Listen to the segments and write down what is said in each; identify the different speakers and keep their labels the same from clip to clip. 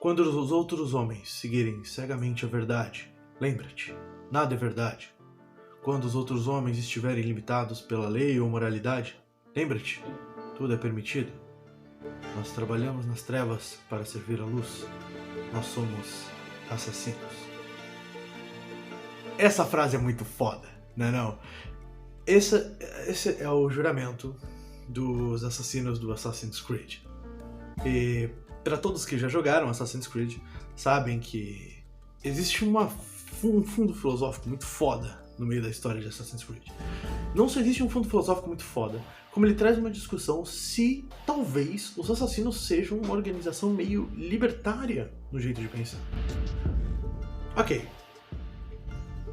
Speaker 1: Quando os outros homens seguirem cegamente a verdade, lembra-te, nada é verdade. Quando os outros homens estiverem limitados pela lei ou moralidade, lembra-te, tudo é permitido. Nós trabalhamos nas trevas para servir a luz. Nós somos assassinos. Essa frase é muito foda, não é não? Esse é o juramento dos assassinos do Assassin's Creed. E para todos que já jogaram Assassin's Creed, sabem que existe um fundo filosófico muito foda no meio da história de Assassin's Creed. Não só existe um fundo filosófico muito foda, como ele traz uma discussão se talvez os assassinos sejam uma organização meio libertária no jeito de pensar. Ok,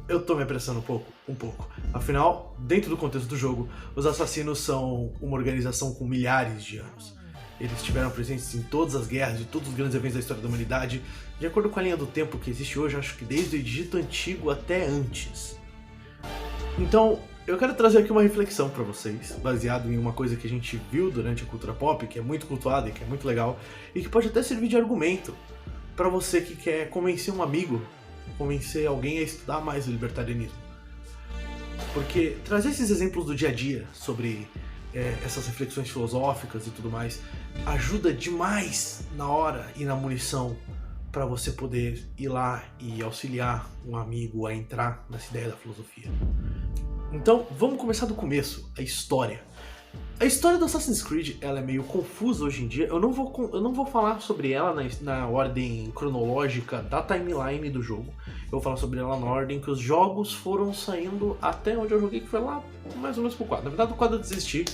Speaker 1: eu tô me apressando um pouco. Afinal, dentro do contexto do jogo, os assassinos são uma organização com milhares de anos. Eles estiveram presentes em todas as guerras e todos os grandes eventos da história da humanidade. De acordo com a linha do tempo que existe hoje, acho que desde o Egito Antigo até antes. Então, eu quero trazer aqui uma reflexão pra vocês, baseado em uma coisa que a gente viu durante a cultura pop, que é muito cultuada e que é muito legal, e que pode até servir de argumento pra você que quer convencer um amigo, convencer alguém a estudar mais o libertarianismo. Porque trazer esses exemplos do dia a dia sobre essas reflexões filosóficas e tudo mais ajuda demais na hora e na munição para você poder ir lá e auxiliar um amigo a entrar nessa ideia da filosofia. Então, vamos começar do começo, a história. A história do Assassin's Creed ela é meio confusa hoje em dia. Eu não vou falar sobre ela na ordem cronológica da timeline do jogo. Eu vou falar sobre ela na ordem que os jogos foram saindo até onde eu joguei, que foi lá mais ou menos pro 4. Na verdade, o 4 eu desisti,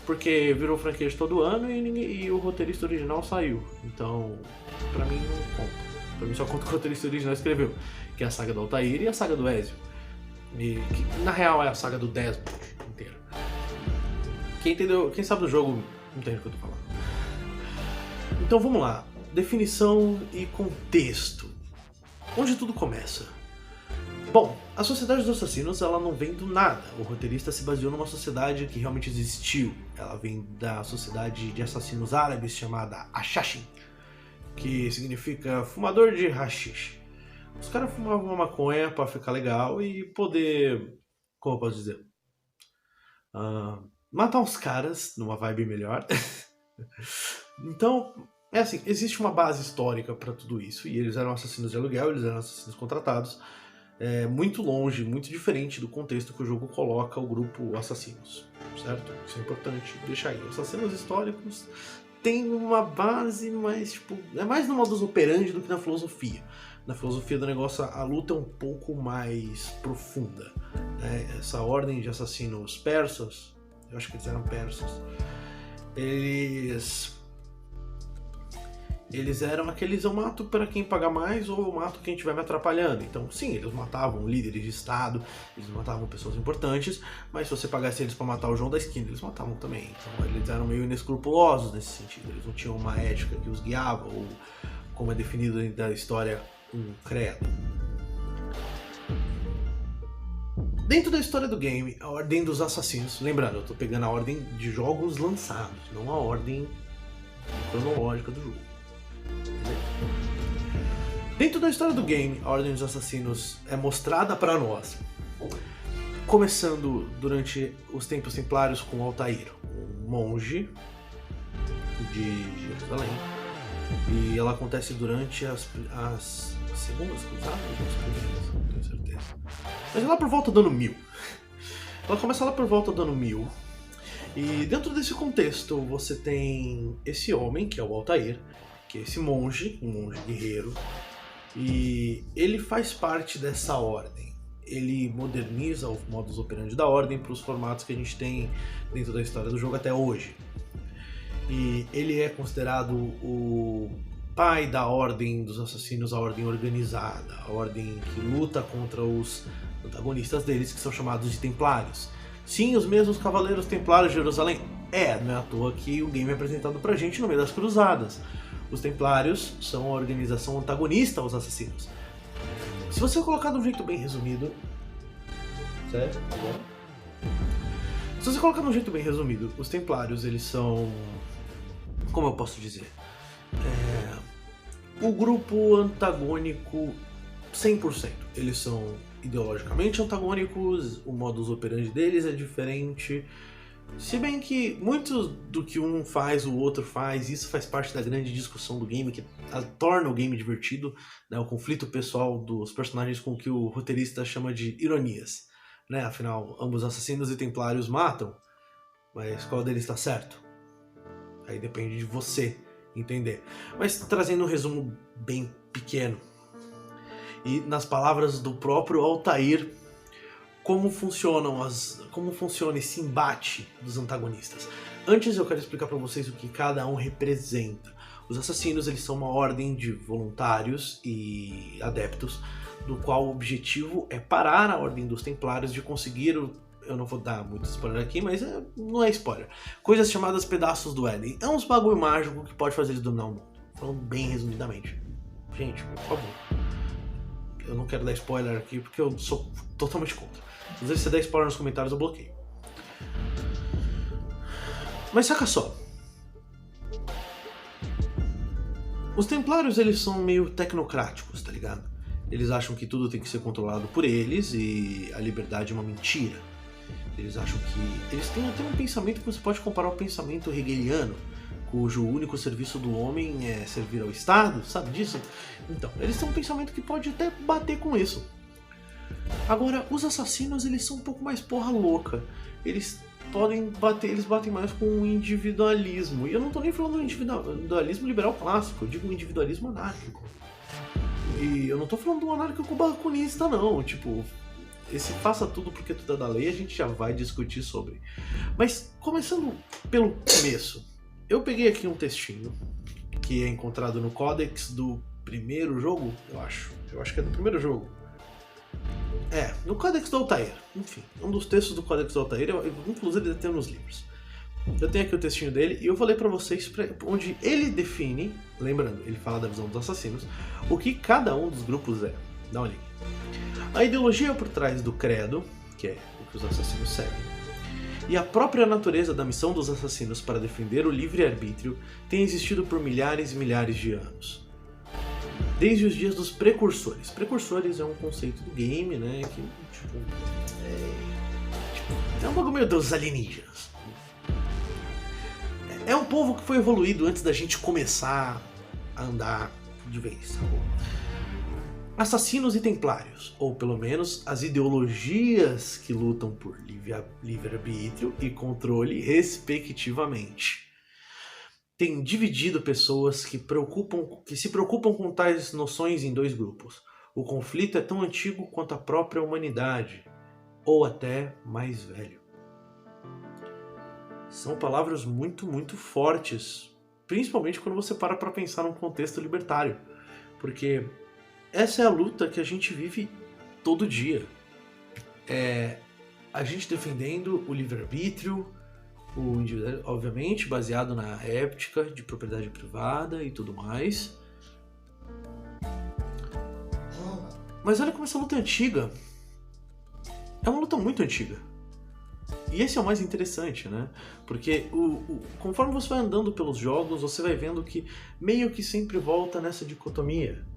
Speaker 1: porque virou franquia de todo ano e o roteirista original saiu. Então, pra mim não conta. Pra mim só conta o que o roteirista original escreveu, que é a saga do Altair e a saga do Ezio. Que na real é a saga do Desmond inteira. Quem entendeu, quem sabe do jogo entende o que eu tô falando. Então vamos lá. Definição e contexto. Onde tudo começa? Bom, a Sociedade dos Assassinos ela não vem do nada. O roteirista se baseou numa sociedade que realmente existiu. Ela vem da sociedade de assassinos árabes chamada Ashashin, que significa fumador de hashish. Os caras fumavam uma maconha pra ficar legal e poder, como eu posso dizer, matar uns caras numa vibe melhor. Então, é assim, existe uma base histórica pra tudo isso. E eles eram assassinos de aluguel, eles eram assassinos contratados. Muito longe, muito diferente do contexto que o jogo coloca o grupo assassinos, certo? Isso é importante deixar aí. Os assassinos históricos têm uma base, mas tipo, é mais no modus operandi do que na filosofia. Na filosofia do negócio, a luta é um pouco mais profunda, né? Essa ordem de assassinos persas, eu acho que eles eram persas, eles eram aqueles, eu mato para quem pagar mais ou eu mato quem estiver me atrapalhando. Então sim, eles matavam líderes de estado, eles matavam pessoas importantes, mas se você pagasse eles para matar o João da esquina, eles matavam também. Então eles eram meio inescrupulosos nesse sentido, eles não tinham uma ética que os guiava, ou como é definido dentro da história, um credo. Dentro da história do game, a ordem dos assassinos, lembrando, eu tô pegando a ordem de jogos lançados, não a ordem cronológica do jogo. Dentro da história do game, a Ordem dos Assassinos é mostrada para nós, começando durante os tempos templários com Altair, um monge de Jerusalém, e ela acontece durante as segundas cruzadas ou as primeiras, não tenho certeza. Mas é lá por volta do ano 1000. Ela começa lá por volta do ano 1000, e dentro desse contexto você tem esse homem, que é o Altair, que é esse monge, um monge guerreiro, e ele faz parte dessa ordem. Ele moderniza o modus operandi da ordem para os formatos que a gente tem dentro da história do jogo até hoje. E ele é considerado o pai da ordem dos assassinos, a ordem organizada, a ordem que luta contra os antagonistas deles, que são chamados de templários. Sim, os mesmos cavaleiros templários de Jerusalém. Não é à toa que o game é apresentado pra gente no meio das cruzadas. Os templários são a organização antagonista aos assassinos. Se você colocar de um jeito bem resumido... Sério? Agora? Se você colocar de um jeito bem resumido, os templários, eles são... Como eu posso dizer? o grupo antagônico 100%. Eles são ideologicamente antagônicos, o modus operandi deles é diferente. Se bem que muito do que um faz, o outro faz, isso faz parte da grande discussão do game, que torna o game divertido, né? O conflito pessoal dos personagens com o que o roteirista chama de ironias. Né? Afinal, ambos assassinos e templários matam, mas qual deles está certo? Aí depende de você entender. Mas trazendo um resumo bem pequeno, e nas palavras do próprio Altair, como funciona esse embate dos antagonistas. Antes eu quero explicar para vocês o que cada um representa. Os assassinos, eles são uma ordem de voluntários e adeptos, do qual o objetivo é parar a ordem dos templários de conseguir eu não vou dar muito spoiler aqui, mas não é spoiler. Coisas chamadas pedaços do Éden. É uns bagulho mágico que pode fazer eles dominar o mundo. Falando bem resumidamente. Gente, por favor. Eu não quero dar spoiler aqui porque eu sou totalmente contra. Às vezes você der spoiler nos comentários, eu bloqueio. Mas saca só. Os templários, eles são meio tecnocráticos, tá ligado? Eles acham que tudo tem que ser controlado por eles e a liberdade é uma mentira. Eles acham que... Eles têm até um pensamento que você pode comparar ao pensamento hegeliano, cujo único serviço do homem é servir ao Estado, sabe disso? Então, eles têm um pensamento que pode até bater com isso. Agora, os assassinos, eles são um pouco mais porra louca. Eles batem mais com o individualismo. E eu não tô nem falando do individualismo liberal clássico, eu digo o individualismo anárquico. E eu não tô falando do anárquico balconista, não. Tipo, esse faça tudo porque tudo é da lei, a gente já vai discutir sobre. Mas, começando pelo começo, eu peguei aqui um textinho que é encontrado no códex do primeiro jogo, eu acho. Eu acho que é do primeiro jogo. No Códex do Altair. Enfim, um dos textos do Códex do Altair, inclusive ele tem nos livros. Eu tenho aqui o textinho dele e eu vou ler pra vocês onde ele define, lembrando, ele fala da visão dos assassinos, o que cada um dos grupos é. Dá uma olhada. A ideologia por trás do credo, que é o que os assassinos seguem, e a própria natureza da missão dos assassinos para defender o livre-arbítrio tem existido por milhares e milhares de anos. Desde os dias dos precursores. Precursores é um conceito do game, né, que é um bagulho meio dos alienígenas. É um povo que foi evoluído antes da gente começar a andar de vez, sacou? Assassinos e templários, ou pelo menos as ideologias que lutam por livre-arbítrio e controle respectivamente, têm dividido pessoas que se preocupam com tais noções em dois grupos. O conflito é tão antigo quanto a própria humanidade, ou até mais velho. São palavras muito, muito fortes, principalmente quando você para pensar num contexto libertário, porque essa é a luta que a gente vive todo dia. A gente defendendo o livre-arbítrio, o individual, obviamente, baseado na ética de propriedade privada e tudo mais. Mas olha como essa luta é antiga. É uma luta muito antiga. E esse é o mais interessante, né? Porque conforme você vai andando pelos jogos, você vai vendo que meio que sempre volta nessa dicotomia.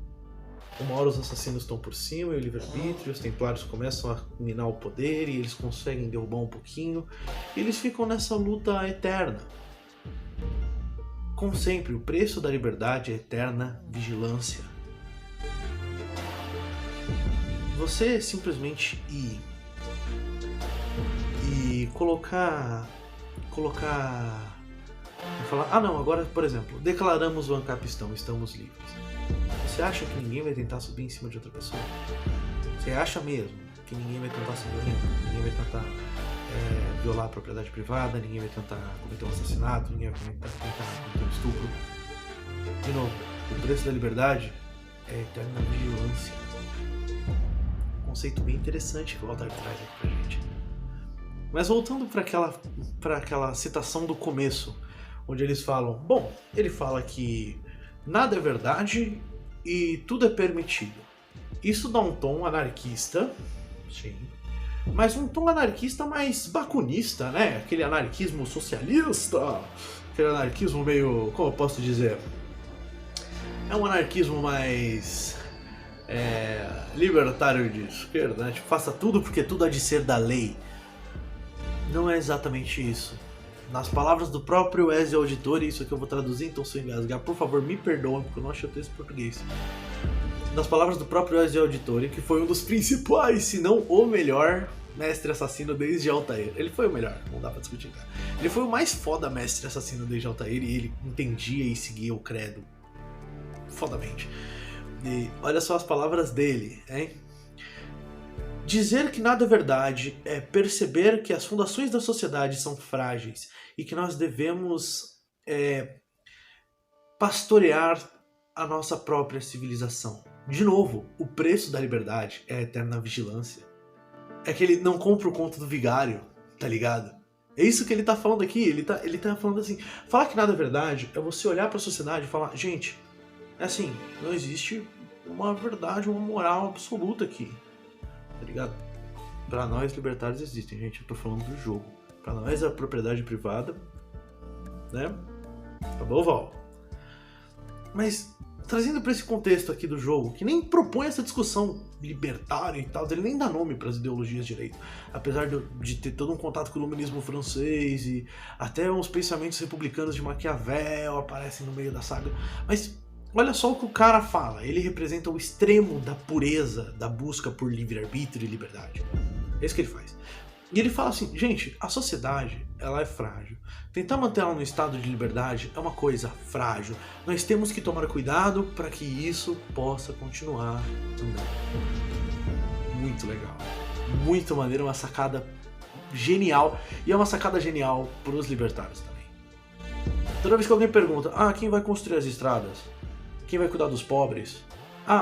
Speaker 1: Uma hora os assassinos estão por cima e o livre-arbítrio, os templários começam a minar o poder e eles conseguem derrubar um pouquinho. E eles ficam nessa luta eterna. Como sempre, o preço da liberdade é eterna vigilância. Você simplesmente ir e colocar e falar, não, agora, por exemplo, declaramos o Ancapistão, estamos livres. Você acha que ninguém vai tentar subir em cima de outra pessoa? Você acha mesmo que ninguém vai tentar ser violento? Ninguém vai tentar violar a propriedade privada? Ninguém vai tentar cometer um assassinato? Ninguém vai tentar cometer um estupro? De novo, o preço da liberdade é eterna vigilância. Um conceito bem interessante que o Altair traz aqui pra gente. Mas voltando para aquela citação do começo, onde eles falam, ele fala que nada é verdade e tudo é permitido. Isso dá um tom anarquista, sim, mas um tom anarquista mais bakunista, né? Aquele anarquismo socialista, aquele anarquismo meio, como eu posso dizer, é um anarquismo mais libertário de esquerda, né? Tipo, faça tudo porque tudo há de ser da lei. Não é exatamente isso. Nas palavras do próprio Ezio Auditore, isso aqui eu vou traduzir, então se eu engasgar, por favor, me perdoem, porque eu não achei o texto em português. Nas palavras do próprio Ezio Auditore, que foi um dos principais, se não o melhor mestre assassino desde Altair. Ele foi o melhor, não dá pra discutir, cara. Ele foi o mais foda mestre assassino desde Altair e ele entendia e seguia o credo fodamente. E olha só as palavras dele, hein? Dizer que nada é verdade é perceber que as fundações da sociedade são frágeis e que nós devemos pastorear a nossa própria civilização. De novo, o preço da liberdade é a eterna vigilância. É que ele não compra o conto do vigário, tá ligado? É isso que ele tá falando aqui, ele tá falando assim, falar que nada é verdade é você olhar pra sociedade e falar, gente, é assim, não existe uma verdade, uma moral absoluta aqui, tá ligado? Pra nós libertários existem, gente, eu tô falando do jogo. Pra nós a propriedade privada, né? Tá bom, Val? Mas trazendo para esse contexto aqui do jogo, que nem propõe essa discussão libertária e tal, ele nem dá nome para as ideologias direito, apesar de ter todo um contato com o iluminismo francês e até uns pensamentos republicanos de Maquiavel aparecem no meio da saga, mas olha só o que o cara fala, ele representa o extremo da pureza da busca por livre-arbítrio e liberdade. É isso que ele faz. E ele fala assim, gente, a sociedade, ela é frágil. Tentar manter ela no estado de liberdade é uma coisa frágil. Nós temos que tomar cuidado para que isso possa continuar andando. Muito legal. Muito maneiro, uma sacada genial. E é uma sacada genial para os libertários também. Toda vez que alguém pergunta, quem vai construir as estradas? Quem vai cuidar dos pobres?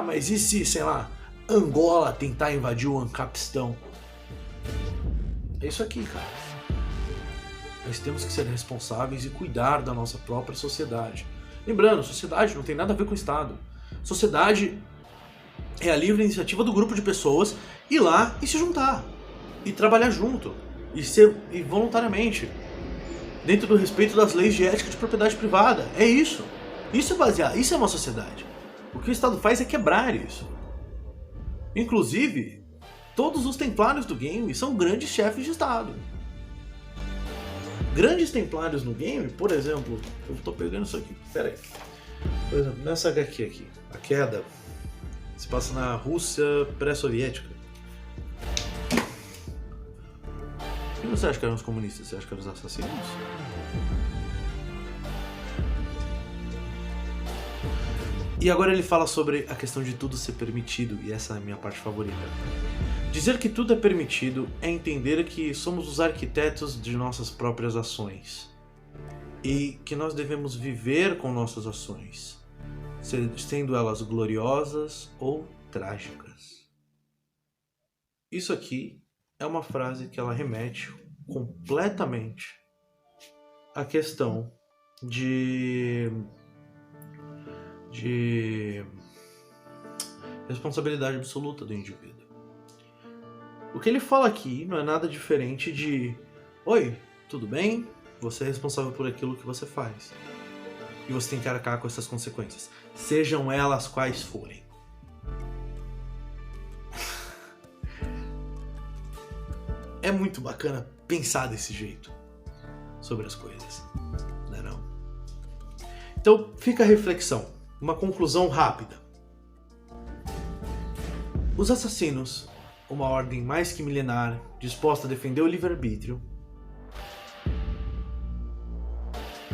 Speaker 1: Mas e se, sei lá, Angola tentar invadir o Ancapistan? É isso aqui, cara. Nós temos que ser responsáveis e cuidar da nossa própria sociedade. Lembrando, sociedade não tem nada a ver com o Estado. Sociedade é a livre iniciativa do grupo de pessoas ir lá e se juntar. E trabalhar junto. E voluntariamente. Dentro do respeito das leis de ética de propriedade privada. É isso. Isso é baseado. Isso é uma sociedade. O que o Estado faz é quebrar isso. Inclusive, todos os templários do game são grandes chefes de Estado. Grandes templários no game, por exemplo, eu tô pegando isso aqui, pera aí. Por exemplo, nessa HQ aqui, a queda se passa na Rússia pré-soviética. Quem você acha que eram os comunistas? Você acha que eram os assassinos? E agora ele fala sobre a questão de tudo ser permitido, e essa é a minha parte favorita. Dizer que tudo é permitido é entender que somos os arquitetos de nossas próprias ações e que nós devemos viver com nossas ações, sendo elas gloriosas ou trágicas. Isso aqui é uma frase que ela remete completamente à questão de responsabilidade absoluta do indivíduo. O que ele fala aqui não é nada diferente de oi, tudo bem? Você é responsável por aquilo que você faz. E você tem que arcar com essas consequências. Sejam elas quais forem. É muito bacana pensar desse jeito sobre as coisas. Não é não? Então fica a reflexão. Uma conclusão rápida. Os assassinos, uma ordem mais que milenar, disposta a defender o livre-arbítrio,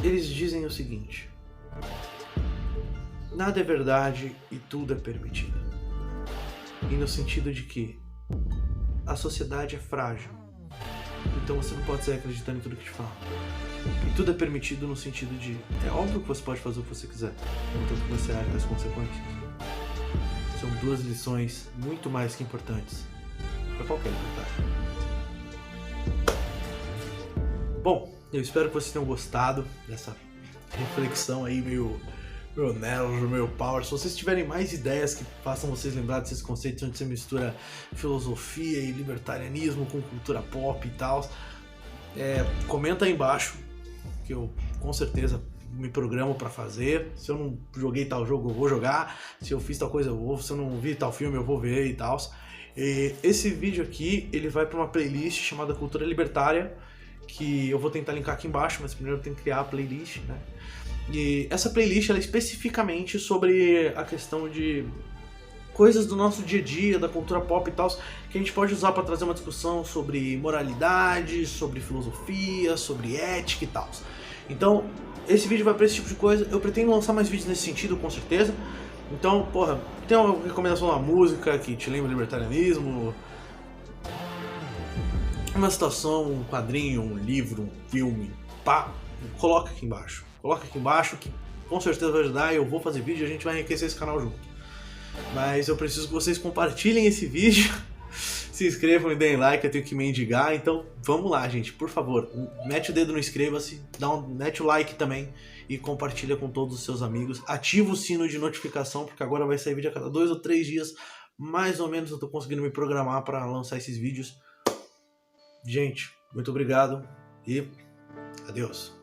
Speaker 1: eles dizem o seguinte: nada é verdade e tudo é permitido. E no sentido de que a sociedade é frágil, então você não pode sair acreditando em tudo que te falam. E tudo é permitido no sentido de é óbvio que você pode fazer o que você quiser, contanto que você arque as consequências. São duas lições muito mais que importantes para qualquer libertário. Bom, eu espero que vocês tenham gostado dessa reflexão aí meio nerd, meio power. Se vocês tiverem mais ideias que façam vocês lembrar desses conceitos onde você mistura filosofia e libertarianismo com cultura pop e tal, comenta aí embaixo, que eu com certeza me programo pra fazer. Se eu não joguei tal jogo, eu vou jogar. Se eu fiz tal coisa, eu vou. Se eu não vi tal filme, eu vou ver e tal. E esse vídeo aqui, ele vai pra uma playlist chamada Cultura Libertária, que eu vou tentar linkar aqui embaixo, mas primeiro eu tenho que criar a playlist, né? E essa playlist ela é especificamente sobre a questão de coisas do nosso dia a dia, da cultura pop e tal, que a gente pode usar para trazer uma discussão sobre moralidade, sobre filosofia, sobre ética e tal. Então, esse vídeo vai para esse tipo de coisa. Eu pretendo lançar mais vídeos nesse sentido, com certeza. Então, porra, tem uma recomendação da música que te lembra libertarianismo, uma citação, um quadrinho, um livro, um filme, pá, coloca aqui embaixo. Coloca aqui embaixo que com certeza vai ajudar e eu vou fazer vídeo e a gente vai enriquecer esse canal junto. Mas eu preciso que vocês compartilhem esse vídeo, se inscrevam e deem like, eu tenho que mendigar, então vamos lá, gente, por favor, mete o dedo no inscreva-se, mete o like também e compartilha com todos os seus amigos, ativa o sino de notificação, porque agora vai sair vídeo a cada 2 ou 3 dias, mais ou menos eu tô conseguindo me programar para lançar esses vídeos. Gente, muito obrigado e adeus.